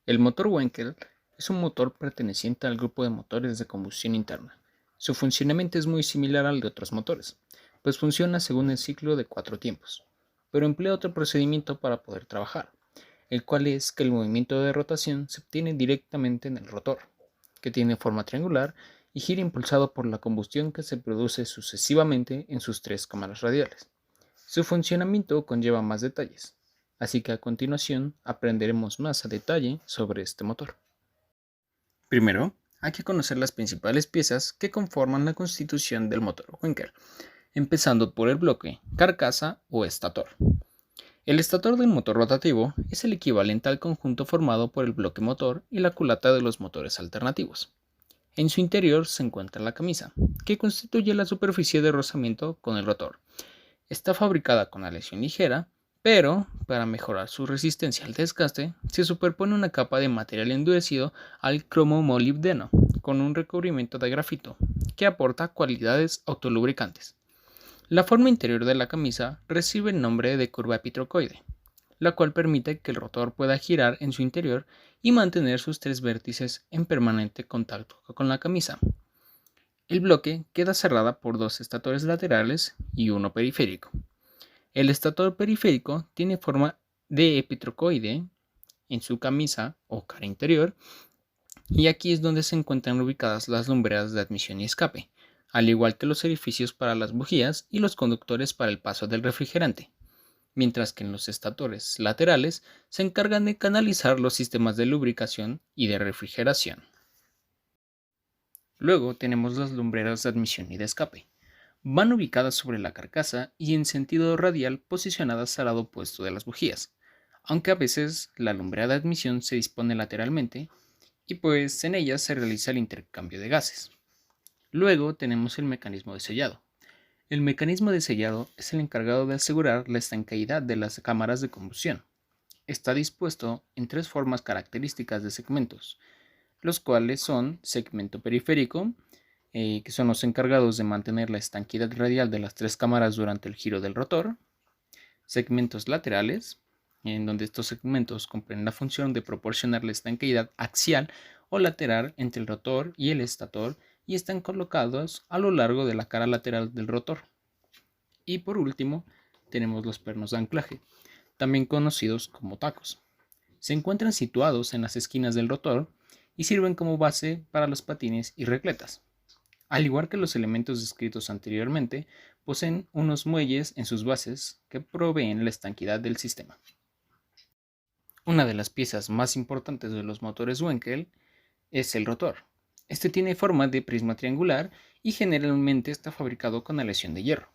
El motor Wankel es un motor perteneciente al grupo de motores de combustión interna. Su funcionamiento es muy similar al de otros motores, pues funciona según el ciclo de 4 tiempos, pero emplea otro procedimiento para poder trabajar, el cual es que el movimiento de rotación se obtiene directamente en el rotor, que tiene forma triangular y gira impulsado por la combustión que se produce sucesivamente en sus 3 cámaras radiales. Su funcionamiento conlleva más detalles, así que a continuación aprenderemos más a detalle sobre este motor. Primero, hay que conocer las principales piezas que conforman la constitución del motor Wankel, empezando por el bloque, carcasa o estator. El estator del motor rotativo es el equivalente al conjunto formado por el bloque motor y la culata de los motores alternativos. En su interior se encuentra la camisa, que constituye la superficie de rozamiento con el rotor. Está fabricada con aleación ligera, pero para mejorar su resistencia al desgaste, se superpone una capa de material endurecido al cromo-molibdeno con un recubrimiento de grafito, que aporta cualidades autolubricantes. La forma interior de la camisa recibe el nombre de curva epitrocoide, la cual permite que el rotor pueda girar en su interior y mantener sus 3 vértices en permanente contacto con la camisa. El bloque queda cerrada por 2 estatores laterales y uno periférico. El estator periférico tiene forma de epitrocoide en su camisa o cara interior, y aquí es donde se encuentran ubicadas las lumbreras de admisión y escape, al igual que los orificios para las bujías y los conductores para el paso del refrigerante, mientras que en los estatores laterales se encargan de canalizar los sistemas de lubricación y de refrigeración. Luego tenemos las lumbreras de admisión y de escape. Van ubicadas sobre la carcasa y en sentido radial posicionadas al lado opuesto de las bujías, aunque a veces la lumbrera de admisión se dispone lateralmente y pues en ellas se realiza el intercambio de gases. Luego tenemos el mecanismo de sellado. El mecanismo de sellado es el encargado de asegurar la estanqueidad de las cámaras de combustión. Está dispuesto en 3 formas características de segmentos, los cuales son segmento periférico, que son los encargados de mantener la estanqueidad radial de las 3 cámaras durante el giro del rotor; segmentos laterales, en donde estos segmentos cumplen la función de proporcionar la estanqueidad axial o lateral entre el rotor y el estator y están colocados a lo largo de la cara lateral del rotor. Y por último, tenemos los pernos de anclaje, también conocidos como tacos. Se encuentran situados en las esquinas del rotor y sirven como base para los patines y recletas. Al igual que los elementos descritos anteriormente, poseen unos muelles en sus bases que proveen la estanqueidad del sistema. Una de las piezas más importantes de los motores Wankel es el rotor. Este tiene forma de prisma triangular y generalmente está fabricado con aleación de hierro.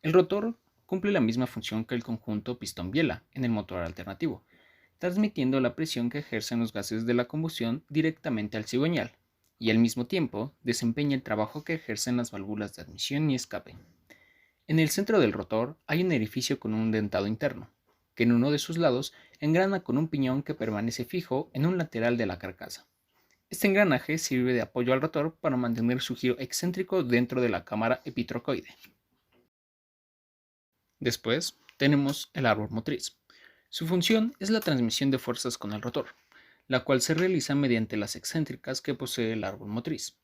El rotor cumple la misma función que el conjunto pistón-biela en el motor alternativo, transmitiendo la presión que ejercen los gases de la combustión directamente al cigüeñal, y al mismo tiempo desempeña el trabajo que ejercen las válvulas de admisión y escape. En el centro del rotor hay un orificio con un dentado interno, que en uno de sus lados engrana con un piñón que permanece fijo en un lateral de la carcasa. Este engranaje sirve de apoyo al rotor para mantener su giro excéntrico dentro de la cámara epitrocoide. Después tenemos el árbol motriz. Su función es la transmisión de fuerzas con el rotor, la cual se realiza mediante las excéntricas que posee el árbol motriz.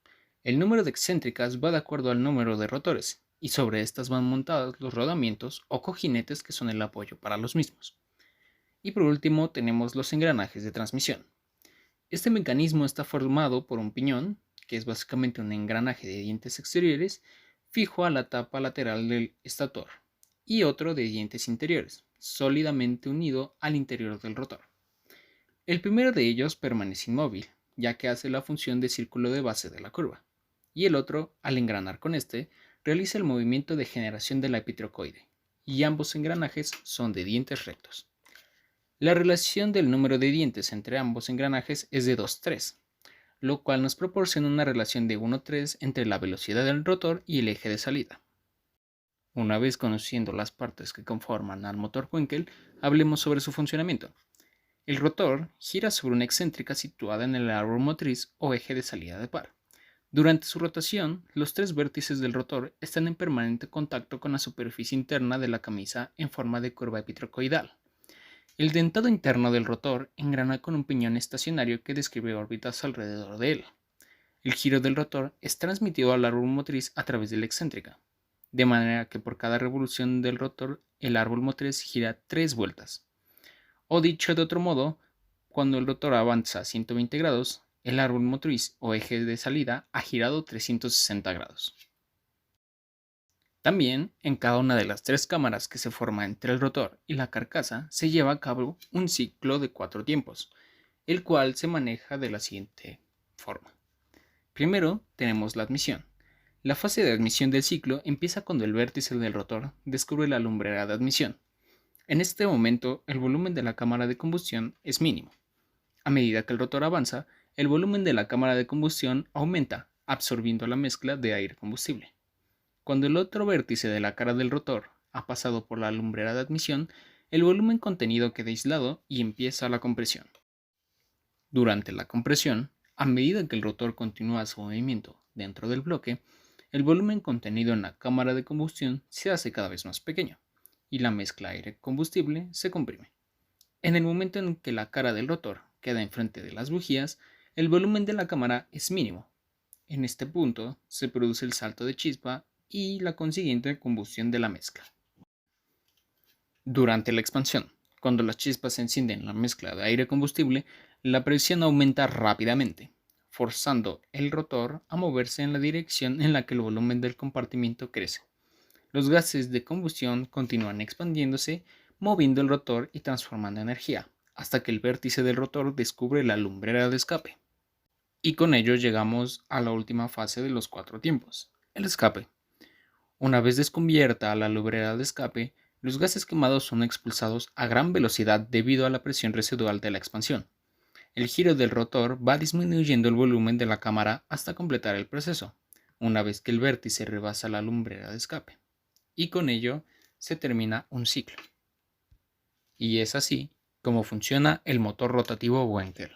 El número de excéntricas va de acuerdo al número de rotores, y sobre estas van montados los rodamientos o cojinetes que son el apoyo para los mismos. Y por último tenemos los engranajes de transmisión. Este mecanismo está formado por un piñón, que es básicamente un engranaje de dientes exteriores, fijo a la tapa lateral del estator, y otro de dientes interiores, sólidamente unido al interior del rotor. El primero de ellos permanece inmóvil, ya que hace la función de círculo de base de la curva, y el otro, al engranar con este, realiza el movimiento de generación de la epitrocoide, y ambos engranajes son de dientes rectos. La relación del número de dientes entre ambos engranajes es de 2:3, lo cual nos proporciona una relación de 1:3 entre la velocidad del rotor y el eje de salida. Una vez conociendo las partes que conforman al motor Wankel, hablemos sobre su funcionamiento. El rotor gira sobre una excéntrica situada en el árbol motriz o eje de salida de par. Durante su rotación, los 3 vértices del rotor están en permanente contacto con la superficie interna de la camisa en forma de curva epitrocoidal. El dentado interno del rotor engrana con un piñón estacionario que describe órbitas alrededor de él. El giro del rotor es transmitido al árbol motriz a través de la excéntrica, de manera que por cada revolución del rotor el árbol motriz gira 3 vueltas. O dicho de otro modo, cuando el rotor avanza 120 grados, el árbol motriz o eje de salida ha girado 360 grados. También, en cada una de las 3 cámaras que se forman entre el rotor y la carcasa se lleva a cabo un ciclo de 4 tiempos, el cual se maneja de la siguiente forma. Primero tenemos la admisión. La fase de admisión del ciclo empieza cuando el vértice del rotor descubre la lumbrera de admisión. En este momento, el volumen de la cámara de combustión es mínimo. A medida que el rotor avanza, el volumen de la cámara de combustión aumenta, absorbiendo la mezcla de aire-combustible. Cuando el otro vértice de la cara del rotor ha pasado por la lumbrera de admisión, el volumen contenido queda aislado y empieza la compresión. Durante la compresión, a medida que el rotor continúa su movimiento dentro del bloque, el volumen contenido en la cámara de combustión se hace cada vez más pequeño y la mezcla aire-combustible se comprime. En el momento en que la cara del rotor queda enfrente de las bujías, el volumen de la cámara es mínimo. En este punto se produce el salto de chispa y la consiguiente combustión de la mezcla. Durante la expansión, cuando las chispas se encienden en la mezcla de aire-combustible, la presión aumenta rápidamente, forzando el rotor a moverse en la dirección en la que el volumen del compartimiento crece. Los gases de combustión continúan expandiéndose, moviendo el rotor y transformando energía, hasta que el vértice del rotor descubre la lumbrera de escape. Y con ello llegamos a la última fase de los 4 tiempos, el escape. Una vez descubierta la lumbrera de escape, los gases quemados son expulsados a gran velocidad debido a la presión residual de la expansión. El giro del rotor va disminuyendo el volumen de la cámara hasta completar el proceso, una vez que el vértice rebasa la lumbrera de escape. Y con ello se termina un ciclo. Y es así como funciona el motor rotativo Wankel.